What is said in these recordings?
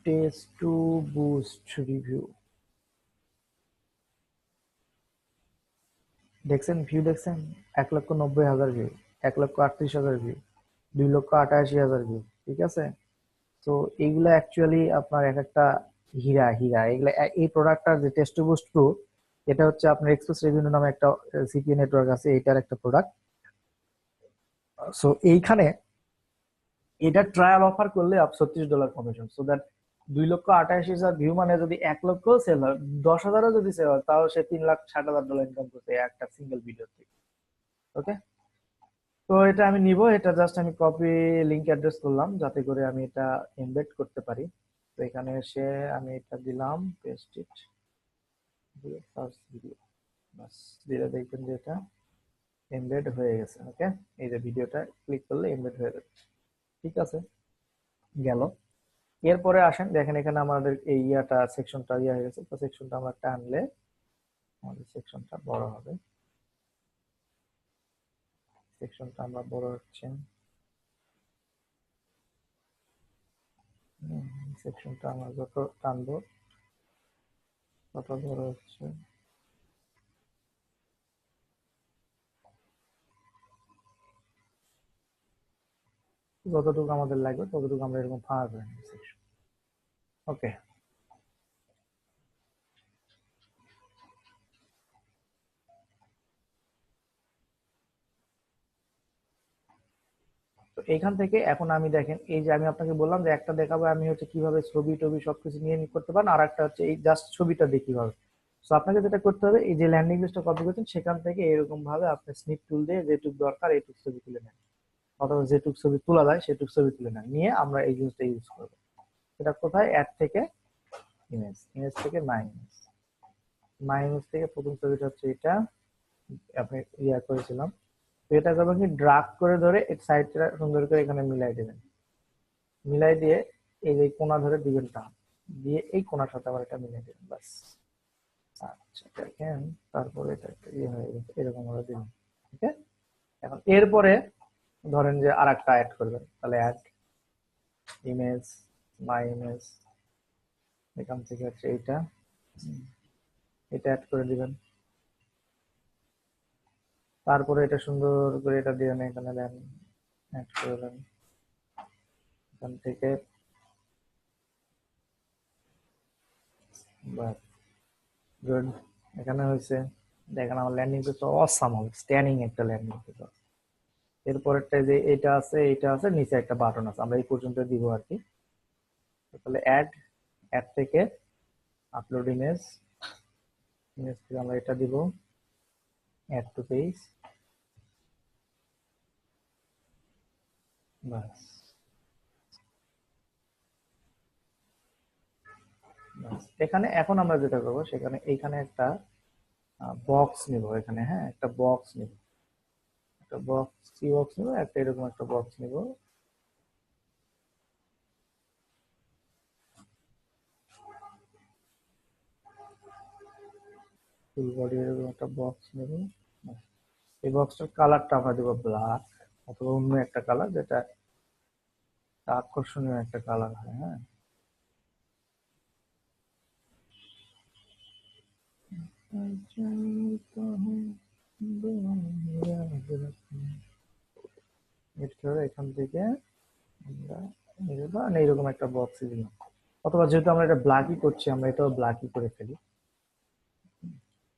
Test two boost review দেখছেন, view দেখছেন? 1,90,000 view, 1,38,000 view, 2,88,000 view. ঠিক আছে, তো এইগুলা অ্যাকচুয়ালি আপনার এক একটা হীরা হীরা এগুলা। এই প্রোডাক্টটা যে টেস্ট টু বুস্ট প্রো, এটা হচ্ছে আপনার এক্সপ্রেস রেভিনিউ নামে একটা সিপিএ নেটওয়ার্ক আছে, এটার একটা প্রোডাক্ট। সো এইখানে এটা ট্রায়াল অফার করলে $36 কমিশন, সো দ্যাট 2,88,000 ভিউ মানে যদি 1 লক্ষ সেল হয়, 10,000ও যদি সেল হয়, তাও সে $3,60,000 ইনকাম করতে একটা সিঙ্গেল ভিডিও থেকে। ওকে, তো এটা আমি নিব, এটা জাস্ট আমি কপি লিংক অ্যাড্রেস করলাম যাতে করে আমি এটা এমবেড করতে পারি। তো এখানে এসে আমি এটা দিলাম, পেস্ট ইট, দিয়ে সার্চ ভিডিও, বাস দিলে দেখবেন যে এটা এমবেড হয়ে গেছে। ওকে, এই যে ভিডিওটা ক্লিক করলে এমবেড হয়ে যাবে। ঠিক আছে, গেল। এরপরে আসেন, দেখেন এখানে আমাদের এই ইয়াটা সেকশনটা ইয়া হয়ে গেছে, তো সেকশনটা আমরা টানলে আমাদের সেকশনটা বড় হবে। সেকশনটা আমরা বড় হচ্ছে, সেকশনটা আমরা যত টানবো তত বড় হচ্ছে। যতটুকু আমাদের লাগবে ততটুকু আমরা এরকম ফাঁকা করে নিই সেকশন। ওকে, তো এইখান থেকে এখন আমি দেখেন, এই যে আমি আপনাকে বললাম যে একটা দেখাবো আমি হচ্ছে কিভাবে ছবি টবি সবকিছু নিয়ে করতে পারেন, আর একটা হচ্ছে এই জাস্ট ছবিটা দিয়ে কিভাবে। তো আপনাকে যেটা করতে হবে, এই যে ল্যান্ডিং পেজটা কপি করছেন সেখান থেকে এরকম ভাবে আপনি স্নিপ টুল দিয়ে যেটুক দরকার এইটুক ছবি তুলে নেন, অথবা যেটুক ছবি তোলা যায় সেটুক ছবি তুলে নেন, নিয়ে আমরা এই জিনিসটা ইউজ করবো। এটা কোথায়? অ্যাড থেকে ইমেজ, ইমেজ থেকে মাই ইমেজ, মাই ইমেজ থেকে প্রথম ছবিটা হচ্ছে এটা, আপনি ইয়া করেছিলাম। তো এটা করবেন কি, ড্রাগ করে ধরে সাইডটা সুন্দর করে এখানে মিলাই দেবেন, মিলাই দিয়ে এই যে কোণা ধরে দিবেন টান দিয়ে এই কোণার সাথে আবার এটা মিলাই দেবেন, বাস। আচ্ছা দেখেন, তারপরে এটা একটা ইয়ে হয়ে গেছে, এরকম ভাবে দিবেন। ঠিক আছে, এখন এরপরে ধরেন যে আর একটা অ্যাড করবেন, তাহলে অ্যাড ইমেজ, মাই ইমেজ, এখান থেকে হচ্ছে এইটা, এটা অ্যাড করে দিবেন। তারপরে এটা সুন্দর করে এটা দিবেন, এখানে দেন, অ্যাড করে দেন এখান থেকে, বাস, গুড। এখানে হয়েছে, দেখেন আমার ল্যান্ডিং পেজ অসাম হবে, স্ট্যান্ডিং একটা ল্যান্ডিং পেজ। এরপরেরটা যে এটা আছে, এটা আছে, নিচে একটা বাটন আছে, আমরা এই পর্যন্ত দিব আর কি। তাহলে অ্যাড, অ্যাড থেকে আপলোড ইমেজ, ইমেজ থেকে আমরা এটা দিব, অ্যাড টু পেজ, বাস, বাস। এখানে এখন আমরা যেটা করবো, সেখানে এইখানে একটা বক্স নিব, এখানে হ্যাঁ একটা বক্স নিব, একটা বক্স, কি বক্স নিব, একটা এরকম একটা বক্স নিব। ফুল বডি এরকম একটা বক্স নেব। এই বক্সটার কালারটা আমরা দেবো ব্ল্যাক, অথবা অন্য একটা কালার যেটা আকর্ষণীয় একটা কালার হয়। হ্যাঁ, এখান থেকে আমরা এইরকম একটা বক্স দিলাম, অথবা যেহেতু আমরা এটা ব্ল্যাকই করছি, আমরা এটাও ব্ল্যাকই করে ফেলি।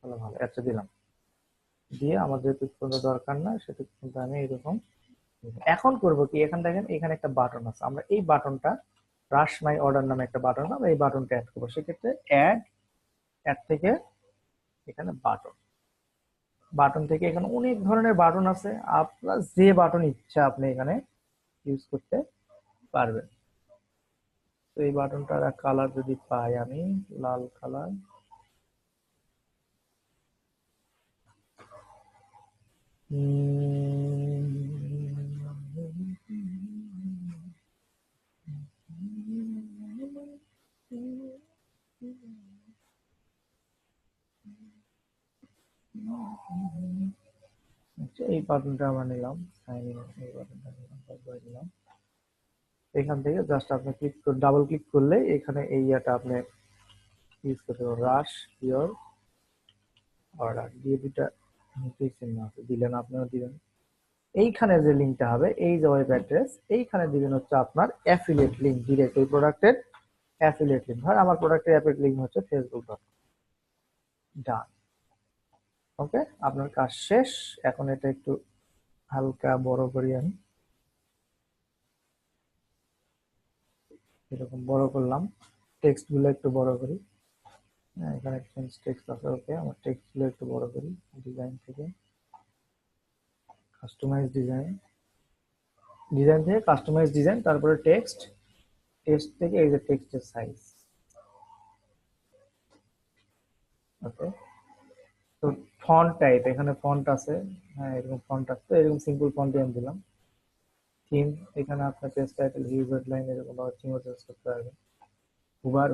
ভালো ভালো একটা দিলাম, দিয়ে আমার যেহেতু কোনো দরকার না সেটা কিন্তু আমি এরকম। এখন করব কি, এখান দেখেন এখানে একটা বাটন আছে, আমরা এই বাটনটা, রাশ মাই অর্ডার নামে একটা বাটন, আমরা এই বাটনটা অ্যাড করবো। সেক্ষেত্রে অ্যাড, অ্যাড থেকে এখানে বাটন, বাটন থেকে এখানে অনেক ধরনের বাটন আছে, আপনার যে বাটন ইচ্ছা আপনি এখানে ইউজ করতে পারবেন। তো এই বাটনটার কালার যদি পাই আমি, লাল কালার, এই বাটনটা আমরা নিলাম, সাইন ইন, এই বাটনটা নিলাম, তারপরে দিলাম এখান থেকে জাস্ট আপনি ডাবল ক্লিক করলে এখানে এই ইয়াটা আপনি ইউজ করতে পারবেন, রাশ ইয়োর অর্ডার দিয়ে দুটা নিচেই চিহ্ন আছে, দিলেন, আপনিও দিবেন। এইখানে যে লিঙ্কটা হবে, এই যে ওয়েব অ্যাড্রেস, এইখানে দিবেন হচ্ছে আপনার অ্যাফিলিয়েট লিঙ্ক, ডিরেক্ট ওই প্রোডাক্টের অ্যাফিলিয়েট লিঙ্ক। হয় আমার প্রোডাক্টের অ্যাফিলিয়েট লিঙ্ক হচ্ছে ফেসবুক.com। ডান। ওকে, আপনার কাজ শেষ। এখন এটা একটু হালকা বড় করি আমি, এরকম বড় করলাম। টেক্সট গুলো একটু বড় করি। হ্যাঁ, এখানে চেঞ্জ টেক্সট আছে, ওকে, আমার টেক্সট গুলো একটু বড় করি। ডিজাইন থেকে কাস্টমাইজ ডিজাইন, ডিজাইন থেকে কাস্টমাইজ ডিজাইন, তারপরে টেক্সট, টেক্সট থেকে এই যে টেক্সটের সাইজ। ওকে, তো ফন্ট টাইপ, এখানে ফন্ট আছে, হ্যাঁ এরকম ফন্ট আছে, তো এরকম সিম্পল ফন্ট আমি দিলাম। থিম, এখানে আপনার পেজ টাইটেল, ভিউ হেডলাইন এরকম ভাবে থিমও চেঞ্জ করতে পারবেন।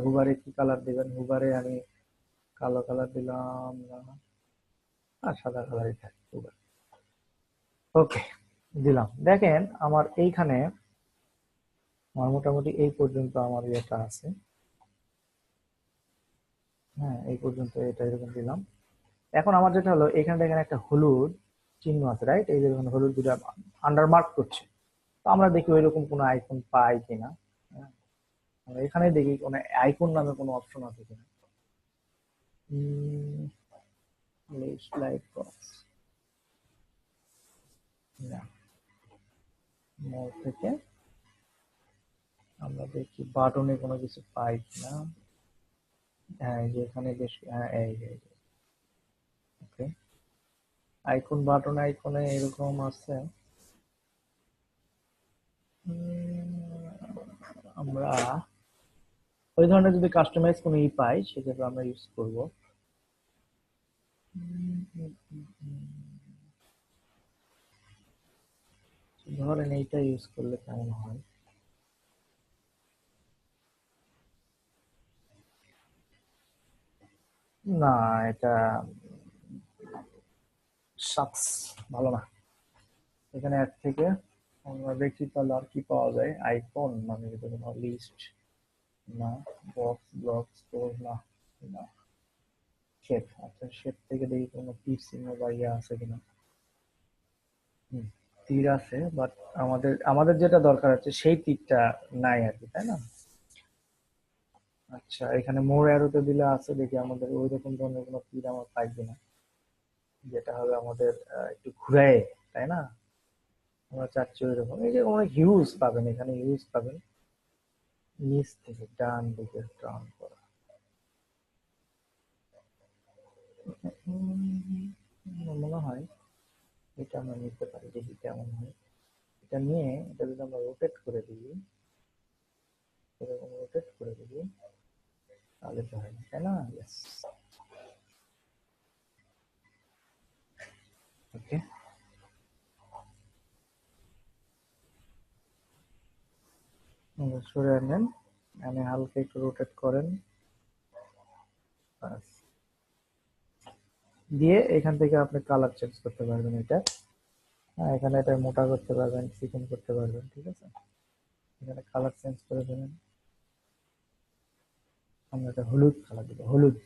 হুবারে কি কালার দিবেন, হুবারে আমি কালো কালার দিলাম না, আর সাদা কালারই থাকে হুবার। ওকে, দিলাম। দেখেন আমার এইখানে, আমার মোটামুটি এই পর্যন্ত আমার ইয়েটা আছে। হ্যাঁ, এই পর্যন্ত এটা এরকম দিলাম। এখন আমার যেটা হলো, এখানে দেখেন একটা হলুদ চিহ্ন আছে, রাইট? এই যে দেখুন হলুদ দুটা আন্ডারমার্ক করছে। তো আমরা দেখি ওইরকম কোনো আইকন পাই কিনা। হ্যাঁ, আমরা এখানে দেখি কোনো আইকন নামে কোনো অপশন আছে কিনা। লাইট বক্স, না, মোর থেকে আমরা দেখি বাটনে কোনো কিছু পাই কিনা। হ্যাঁ, এই যে এখানে বেশ, হ্যাঁ এই যে, ওকে, আইকন, বাটন আইকনে এরকম আছে। আমরা ওই ধরনের যদি কাস্টমাইজ কোনো পাই, সেক্ষেত্রে আমরা ইউজ করব। ধরেন এইটা ইউজ করলে কেমন হয়। না, এটা সাকস, ভালো না। এখানে অ্যাড থেকে আমরা দেখি তাহলে আর কি পাওয়া যায়। আইকন মানে কোনো লিস্ট না, বক্স, ব্লক, স্টোর না, না, শেপ। আচ্ছা, শেপ থেকে দেখি কোনো তীর চিহ্ন বা ইয়ে আছে কিনা। তীর আছে, বাট আমাদের আমাদের যেটা দরকার আছে সেই তীরটা নাই আর কি, তাই না? আচ্ছা, এখানে মোর অ্যারোতে দিলে আছে, দেখি আমাদের ওই রকম ধরনের কোনো তীর আমরা পাই কিনা, যেটা হবে আমাদের একটু ঘুরায়, তাই না? আমরা চাচ্ছি ওই রকম। এই যে অনেক হিউজ পাবেন, এখানে হিউজ পাবেন। নিচ থেকে ডান দিকে টার্ন করা। মনে হয় এটা আমরা নিতে পারি, দেখি কেমন হয়। এটা নিয়ে এটা যদি আমরা রোটেট করে দিই, এরকম রোটেট করে দিই, তাহলে তো হয়, তাই না? ইয়েস, ওকে। সরে আনেন, এনে হালকা একটু রোটেট করেন, ব্যাস। দিয়ে এখান থেকে আপনি কালার চেঞ্জ করতে পারবেন এটা। হ্যাঁ, এখানে এটা মোটা করতে পারবেন, চিকন করতে পারবেন, ঠিক আছে? এখানে কালার চেঞ্জ করে দেবেন। আমরা এটা হলুদ কালার দিব, হলুদ,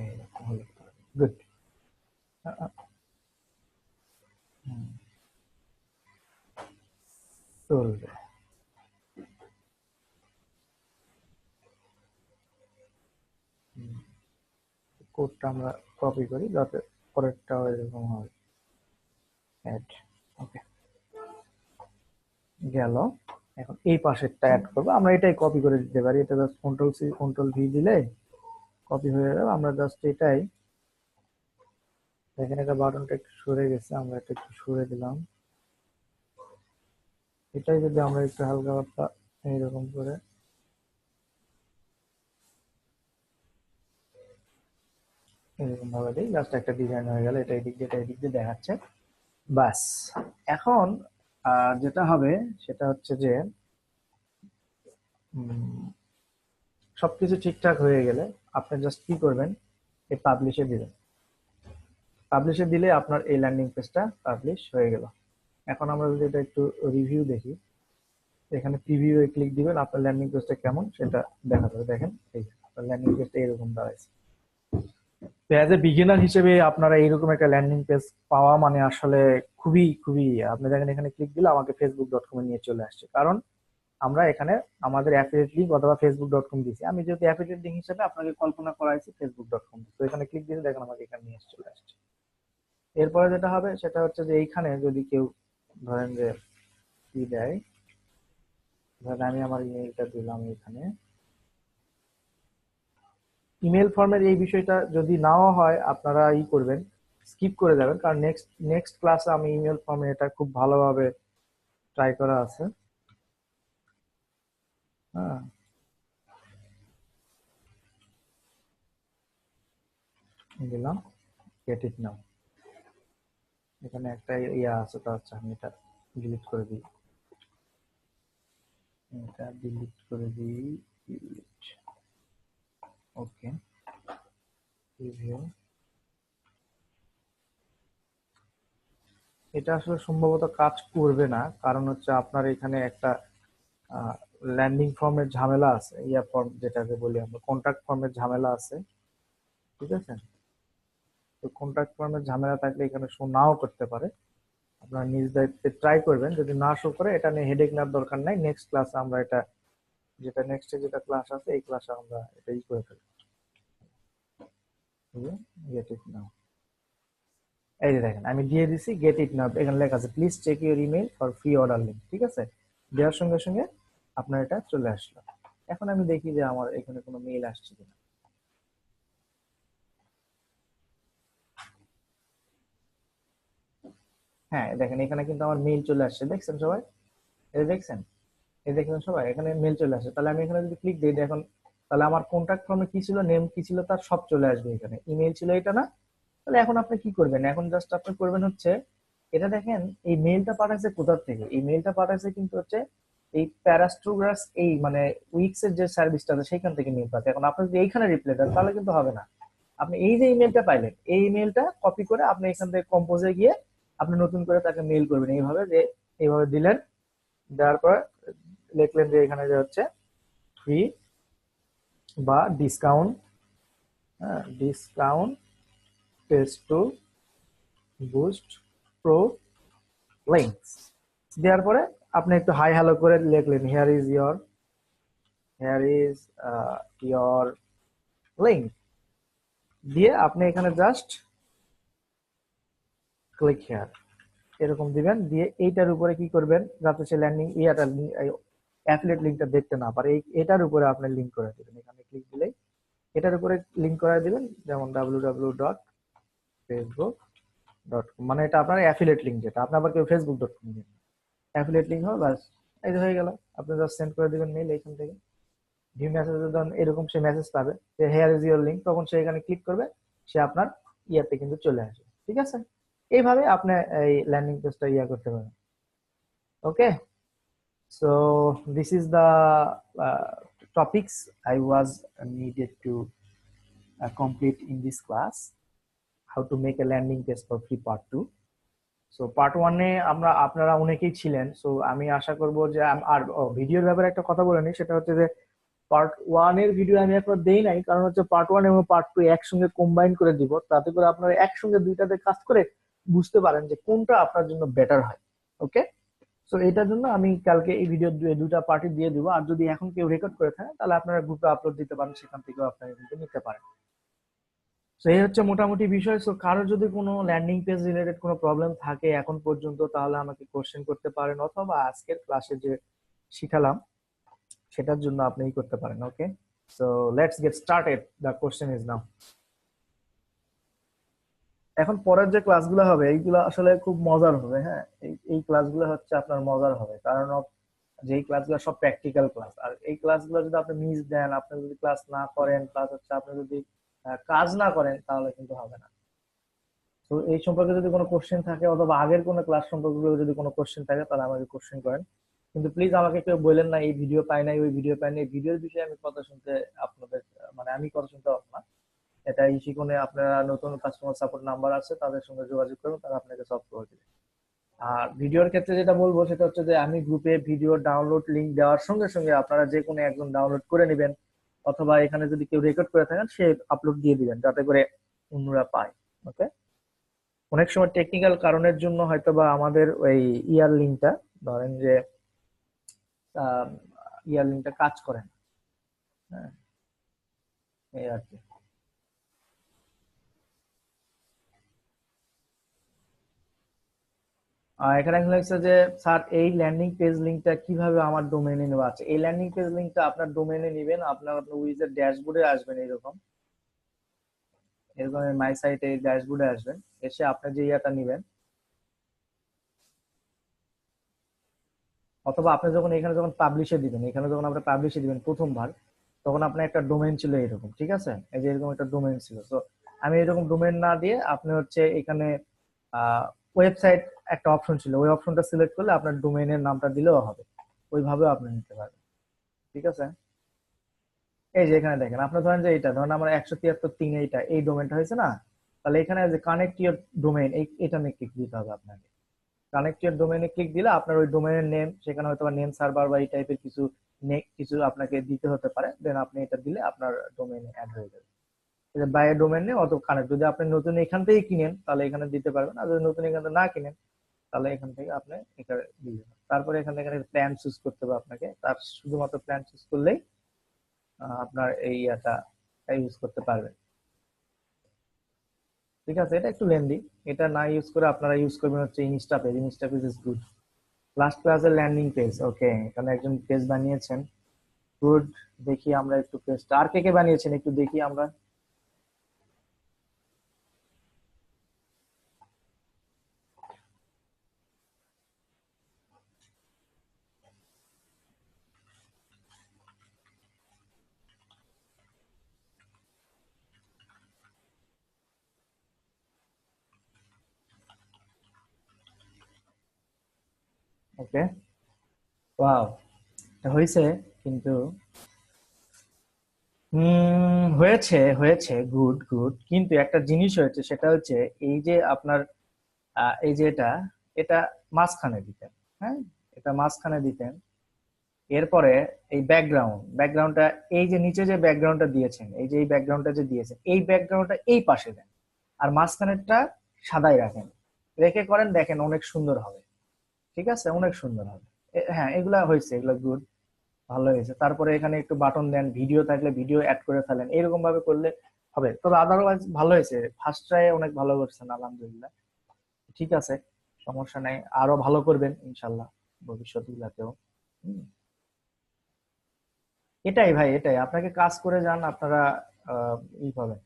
এইরকম হলুদ কালার, গুড। চলবে। কোডটা আমরা কপি করি যাতে পরেরটাও এরকম হয়। অ্যাড, ওকে, গেল। এখন এই পাশেরটা অ্যাড করবো, আমরা এটাই কপি করে দিতে পারি। এটা just control C control V দিলে কপি হয়ে যাবে। আমরা জাস্ট এটাই, দেখেন এটা বাটনটা একটু সরে গেছে, আমরা এটা একটু সরে দিলাম। এটাই যদি আমরা একটু হালকা পাতলা এইরকম করে এরকম ভাবে দিই, জাস্ট একটা ডিজাইন হয়ে গেল। এটা এদিক দিয়ে, এটা এদিক দিয়ে দেখাচ্ছে, বাস। এখন যেটা হবে সেটা হচ্ছে যে সবকিছু ঠিকঠাক হয়ে গেলে আপনি জাস্ট কি করবেন, এই পাবলিশে দিবেন। পাবলিশে দিলে আপনার এই ল্যান্ডিং পেজটা পাবলিশ হয়ে গেল। এখন আমরা যদি এটা একটু রিভিউ দেখি, এখানে প্রিভিউ এ ক্লিক দিবেন, আপনার ল্যান্ডিং পেজটা কেমন সেটা দেখা যাবে। দেখেন এই আপনার ল্যান্ডিং পেজটা এরকম দাঁড়াইছে। তো অ্যাজ এ বিগিনার হিসেবে আপনারা এইরকম একটা ল্যান্ডিং পেজ পাওয়া মানে আসলে খুবই খুবই, আপনি দেখেন এখানে ক্লিক দিলে আমাকে facebook.com এ নিয়ে চলে আসছে, কারণ আমরা এখানে আমাদের অ্যাফিলিয়েট লিংক অথবা facebook.com দিয়েছি। আমি যেহেতু অ্যাফিলিয়েট লিংক হিসেবে আপনাকে কল্পনা করাইছি facebook.com, তো এখানে ক্লিক দিলে দেখেন আমাকে এখানে নিয়ে চলে আসছে। এরপরে যেটা হবে সেটা হচ্ছে যে এইখানে যদি কেউ ধরেন যে কি দেয়, ধরেন আমি আমার ইমেইলটা দিলাম এখানে, ইমেল ফর্মের এই বিষয়টা যদি নাও হয় আপনারা করবেন, স্কিপ করে যাবেন, কারণ নেক্সট নেক্সট ক্লাসে আমি ইমেল ফর্মে এটা খুব ভালোভাবে ট্রাই করা আছে। হ্যাঁ, দিলাম গেট ইট নাও। এখানে একটা ইয়া আছে, তো আচ্ছা আমি এটা ডিলিট করে দিই, এটা ডিলিট করে দিই, ডিলিট। ওকে, রিভিউ। এটা আসলে সম্ভবত কাজ করবে না, কারণ হচ্ছে আপনার এখানে একটা ল্যান্ডিং ফর্মের ঝামেলা আছে, ইয়া ফর্ম যেটাকে বলি আমরা কন্ট্যাক্ট ফর্মের ঝামেলা আছে, ঠিক আছে? তো কন্ট্যাক্ট ফর্মের ঝামেলা থাকলে এখানে শো নাও করতে পারে। আপনার নিজ দায়িত্বে ট্রাই করবেন, যদি না শো করে এটা নিয়ে হেডেক নেওয়ার দরকার নাই। নেক্সট ক্লাসে আমরা এটা, যেটা নেক্সটে যেটা ক্লাস আছে এই ক্লাসে আমরা এটাই করে ফেলবো। গেট ইট নাও, এই যে দেখেন আমি দিয়ে দিছি গেট ইট নাও, এখানে লেখা আছে please check your email for free order link, ঠিক আছে? দেওয়ার সঙ্গে সঙ্গে আপনার এটা চলে আসলো। এখন আমি দেখি যে আমার এখানে কোনো মেইল আসছে কিনা। হ্যাঁ দেখেন এখানে কিন্তু আমার মেইল চলে আসছে, দেখছেন সবাই? এই দেখছেন, এই দেখেন সবাই এখানে মেল চলে আসে। তাহলে আমি এখানে যদি ক্লিক দিই দেখুন, তাহলে আমার কন্ট্যাক্ট ফর্মে কি ছিল, নেম কি ছিল তার সব চলে আসবে এখানে। ইমেল ছিল এটা না? তাহলে এখন আপনি কি করবেন, এখন জাস্ট আপনি করবেন হচ্ছে এটা দেখেন এই মেলটা পাঠাইছে কোথা থেকে, এই মেলটা পাঠাইছে কিন্তু হচ্ছে এই প্যারাস্ট্রোগ্রাস, এই মানে উইক্স এর যে সার্ভিসটা আছে সেখান থেকে মেল পাচ্ছে। এখন আপনি যদি এইখানে রিপ্লাই দেন তাহলে কিন্তু হবে না। আপনি এই যে ইমেলটা পাইলেন এই ইমেলটা কপি করে আপনি এখান থেকে কম্পোজে গিয়ে আপনি নতুন করে তাকে মেল করবেন এইভাবে, যে এইভাবে দিলেন, দেওয়ার পর লিখলেন যে এখানে যে হচ্ছে ফ্রি বা ডিসকাউন্ট, হ্যাঁ discount test two boost pro links, দেওয়ার পরে আপনি একটু হাই হ্যালো করে লিখলেন হিয়ার ইজ ইয়োর লিঙ্ক, দিয়ে আপনি এখানে জাস্ট ক্লিক হিয়ার এরকম দিবেন, দিয়ে এইটার উপরে কি করবেন যাতে সে ল্যান্ডিং ইয়াটা অ্যাফিলিয়েট লিঙ্কটা দেখতে না পারে, এটার উপরে আপনি লিঙ্ক করে দিবেন। এখানে ক্লিক দিলেই এটার উপরে লিঙ্ক করে দিবেন, যেমন www.facebook.com, মানে এটা আপনার অ্যাফিলিয়েট লিঙ্ক, যেটা আপনি আবার কেউ facebook.com দিবেন, অ্যাফিলিয়েট লিঙ্ক হবে বাস, এই যে হয়ে গেল। আপনি জাস্ট সেন্ড করে দিবেন মেইল এখান থেকে, ভিউ মেসেজে যখন এরকম সে মেসেজ পাবে যে হেয়ার ইজ ইওর লিঙ্ক, তখন সে এখানে ক্লিক করবে, সে আপনার ইয়াতে কিন্তু চলে আসবে, ঠিক আছে? এইভাবে আপনি এই ল্যান্ডিং পেজটা ইয়া করতে পারেন। ওকে, so this is the topics I was needed to complete in this class, how to make a landing page for free part 2. So part ওয়ানে আমরা আপনারা অনেকেই ছিলেন, সো আমি আশা করব যে আর ভিডিওর ব্যাপারে একটা কথা বলে নিই, সেটা হচ্ছে যে পার্ট ওয়ান এর ভিডিও আমি এখন দেই নাই, কারণ হচ্ছে পার্ট ওয়ান এবং পার্ট টু একসঙ্গে কম্বাইন করে দিব, তাতে করে আপনারা একসঙ্গে দুইটাতে কাজ করে বুঝতে পারেন যে কোনটা আপনার জন্য বেটার হয়। ওকে, সো এটার জন্য আমি কালকে এই ভিডিও দুটা পার্টি দিয়ে দিব, আর যদি এখন কেউ রেকর্ড করে থাকে তাহলে আপনারা গ্রুপে আপলোড দিতে পারেন, সেখান থেকেও আপনারা কিন্তু নিতে পারেন। তো এই হচ্ছে মোটামুটি বিষয়। সো কারোর যদি কোনো ল্যান্ডিং পেজ রিলেটেড কোনো প্রবলেম থাকে এখন পর্যন্ত, তাহলে আমাকে কোশ্চেন করতে পারেন, অথবা আজকের ক্লাসে যে শিখালাম সেটার জন্য আপনি করতে পারেন। Okay, so let's get started, the question is now. এখন পরের যে ক্লাসগুলো হবে এইগুলো আসলে খুব মজার হবে। হ্যাঁ, এই ক্লাসগুলো হচ্ছে আপনার মজার হবে, কারণ যেই ক্লাসগুলো সব প্র্যাকটিক্যাল ক্লাস, আর এই ক্লাসগুলো যদি আপনি মিস দেন, আপনি যদি ক্লাস না করেন, প্লাস হচ্ছে আপনি যদি কাজ না করেন, তাহলে কিন্তু হবে না। তো এই সম্পর্কে যদি কোনো কোশ্চেন থাকে, অথবা আগের কোনো ক্লাস সম্পর্কে যদি কোনো কোশ্চেন থাকে, তাহলে আমাকে কোশ্চেন করেন। কিন্তু প্লিজ আমাকে কেউ বললেন না এই ভিডিও পাই নাই, ওই ভিডিও পাই নাই। ভিডিওর বিষয়ে আমি কথা শুনতে আপনাদের, মানে আমি কথা শুনতে পারবো না। এটা ইসিকোনে আপনারা নতুন কাস্টমার সাপোর্ট নাম্বার আছে, তাদের সঙ্গে যোগাযোগ করুন, তারা আপনাকে সলভ করে দেবে। আর ভিডিওর ক্ষেত্রে যেটা বলবো সেটা হচ্ছে যে আমি গ্রুপে ভিডিও ডাউনলোড লিংক দেওয়ার সঙ্গে সঙ্গে আপনারা যে কোনো একজন ডাউনলোড করে নেবেন, অথবা এখানে যদি কেউ রেকর্ড করে থাকেন সে আপলোড দিয়ে দিবেন যাতে করে অন্যরা পায়। ওকে। অনেক সময় টেকনিক্যাল কারণের জন্য হয়তো বা আমাদের ওই ইয়ার লিঙ্কটা, ধরেন যে ইয়ার লিঙ্কটা কাজ করে না। হ্যাঁ, এই আর কি। এখানে এখন লাগছে যে স্যার এই ল্যান্ডিং পেজ লিংকটা কিভাবে আমার ডোমেইনে নেওয়া আছে। এই ল্যান্ডিং পেজ লিংকটা আপনার ডোমেইনে নেবেন, আপনার উইজের ড্যাশবোর্ডে আসবেন, এরকম এরকম মাই সাইটে ড্যাশবোর্ডে আসবেন, এসে আপনি যে ইয়াটা নেবেন, অথবা আপনি যখন এখানে যখন পাবলিশে দিবেন, এখানে যখন আপনি পাবলিশে দিবেন প্রথমবার, তখন আপনার একটা ডোমেইন ছিল এরকম, ঠিক আছে, এই যে এরকম একটা ডোমেইন ছিল। তো আমি এরকম ডোমেইন না দিয়ে আপনি হচ্ছে এখানে ওয়েবসাইট একটা অপশন ছিল, ওই অপশনটা সিলেক্ট করলে আপনার ডোমেইনের নামটা দিলেও হবে, ওইভাবেও আপনি নিতে পারবেন। ঠিক আছে। এই যে এখানে দেখেন, আপনার ধরেন যে এটা ধরেন আমার 173 এইটা এই ডোমেইনটা হয়েছে না, তাহলে এখানে যে কানেক্ট ইউর ডোমেইন, এটা নিয়ে ক্লিক দিতে হবে আপনাকে। কানেক্ট ইউর ডোমেইনে ক্লিক দিলে আপনার ওই ডোমেইনের নেম, সেখানে হয়তো নেম সার্ভার বা এই টাইপের কিছু কিছু আপনাকে দিতে হতে পারে, দেন আপনি এটা দিলে আপনার ডোমেইনে অ্যাড হয়ে যাবে। বাইরের ডোমেইন নেম অত কানেক্ট, যদি আপনি নতুন এখান থেকে কিনেন তাহলে এখানে দিতে পারবেন, আর যদি নতুন এখান থেকে না কিনেন তাহলে এখান থেকে আপনি এখানে দিয়ে দেবেন। তারপরে এখান থেকে প্ল্যান চুজ করতে হবে আপনাকে, তার শুধুমাত্র প্ল্যান চুজ করলেই আপনার এই ইয়াটা ইউজ করতে পারবেন। ঠিক আছে, এটা একটু লেন্দি, এটা না ইউজ করে আপনারা ইউজ করবেন হচ্ছে Insta page. Insta page is good. Last ক্লাসের ল্যান্ডিং পেজ, ওকে, এখানে একজন পেজ বানিয়েছেন, গুড। দেখি আমরা একটু পেজটা আর কে কে বানিয়েছেন একটু দেখি আমরা। ওকে, ওয়াও, এটা হয়েছে কিন্তু। হয়েছে হয়েছে, গুড গুড, কিন্তু একটা জিনিস হয়েছে, সেটা হচ্ছে এই যে আপনার এই যে এটা এটা মাঝখানে দিতেন। হ্যাঁ, এটা মাঝখানে দিতেন। এরপরে এই ব্যাকগ্রাউন্ডটা, এই যে নিচে যে ব্যাকগ্রাউন্ডটা দিয়েছেন, এই যে এই ব্যাকগ্রাউন্ডটা যে দিয়েছেন, এই ব্যাকগ্রাউন্ডটা এই পাশে দেন, আর মাঝখানেরটা সাদাই রাখেন, রেখে করেন, দেখেন অনেক সুন্দর হবে। ঠিক আছে, অনেক সুন্দর হবে। হ্যাঁ, এগুলা হয়েছে, এগুলা গুড, ভালো হয়েছে। তারপরে এখানে একটু বাটন দেন, ভিডিও থাকলে ভিডিও অ্যাড করে ফেলেন, এরকম ভাবে করলে হবে। তবে আদারওয়াইজ ভালো হয়েছে, ফার্স্ট ট্রাই অনেক ভালো করছেন, আলহামদুলিল্লাহ। ঠিক আছে, সমস্যা নাই, আরো ভালো করবেন ইনশাল্লাহ ভবিষ্যৎ গুলাতেও। হুম, এটাই ভাই, এটাই, আপনাকে কাজ করে যান, আপনারা ই পাবেন।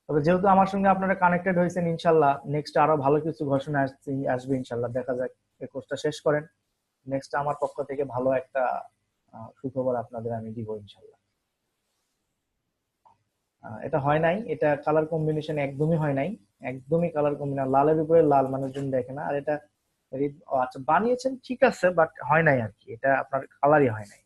তবে যেহেতু আমার সঙ্গে আপনারা কানেক্টেড হয়েছেন, ইনশাল্লাহ নেক্সট আরো ভালো কিছু ঘোষণা আসবে ইনশাল্লাহ, দেখা যাক। এই কোর্সটা শেষ করেন, নেক্সট আমার পক্ষ থেকে ভালো একটা সুখবর আপনাদের আমি দিব ইনশাল্লাহ। এটা হয় নাই, এটা কালার কম্বিনেশন একদমই হয় নাই, একদমই কালার কম্বিনেশন, লালের উপরে লাল মানুষজন দেখে না। আর এটা ও আচ্ছা, বানিয়েছেন ঠিক আছে, বাট হয় নাই আর কি, এটা আপনার কালারই হয় নাই।